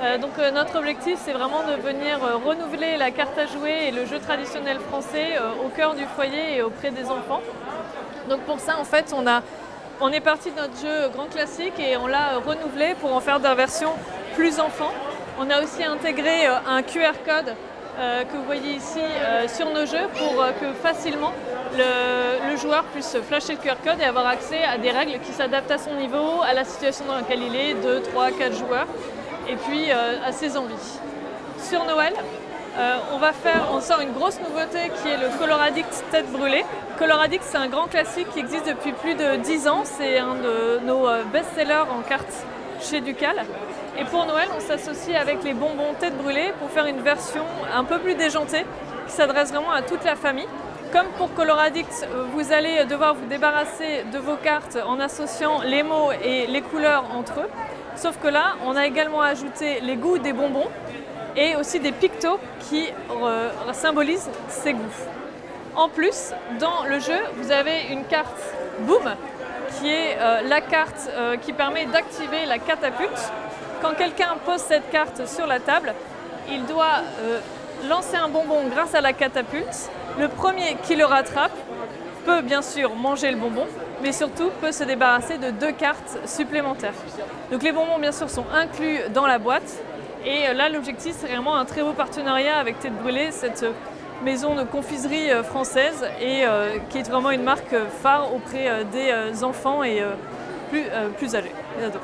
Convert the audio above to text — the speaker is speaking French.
Notre objectif, c'est vraiment de venir renouveler la carte à jouer et le jeu traditionnel français au cœur du foyer et auprès des enfants. Donc pour ça, en fait, on est parti de notre jeu grand classique et on l'a renouvelé pour en faire des versions plus enfants. On a aussi intégré un QR code que vous voyez ici sur nos jeux pour que facilement le joueur puisse flasher le QR code et avoir accès à des règles qui s'adaptent à son niveau, à la situation dans laquelle il est, 2, 3, 4 joueurs, et puis à ses envies. Sur Noël, on sort une grosse nouveauté qui est le Coloradix Tête Brûlée. Coloradix, c'est un grand classique qui existe depuis plus de 10 ans. C'est un de nos best-sellers en cartes chez Ducal. Et pour Noël, on s'associe avec les bonbons Tête Brûlée pour faire une version un peu plus déjantée qui s'adresse vraiment à toute la famille. Comme pour Coloradix, vous allez devoir vous débarrasser de vos cartes en associant les mots et les couleurs entre eux. Sauf que là, on a également ajouté les goûts des bonbons et aussi des pictos qui symbolisent ces goûts. En plus, dans le jeu, vous avez une carte Boom, qui est la carte qui permet d'activer la catapulte. Quand quelqu'un pose cette carte sur la table, il doit lancer un bonbon grâce à la catapulte. Le premier qui le rattrape peut bien sûr manger le bonbon, mais surtout peut se débarrasser de 2 cartes supplémentaires. Donc les bonbons bien sûr sont inclus dans la boîte. Et là, l'objectif, c'est vraiment un très beau partenariat avec Tête Brûlée, cette maison de confiserie française et qui est vraiment une marque phare auprès des enfants et plus âgés, des ados.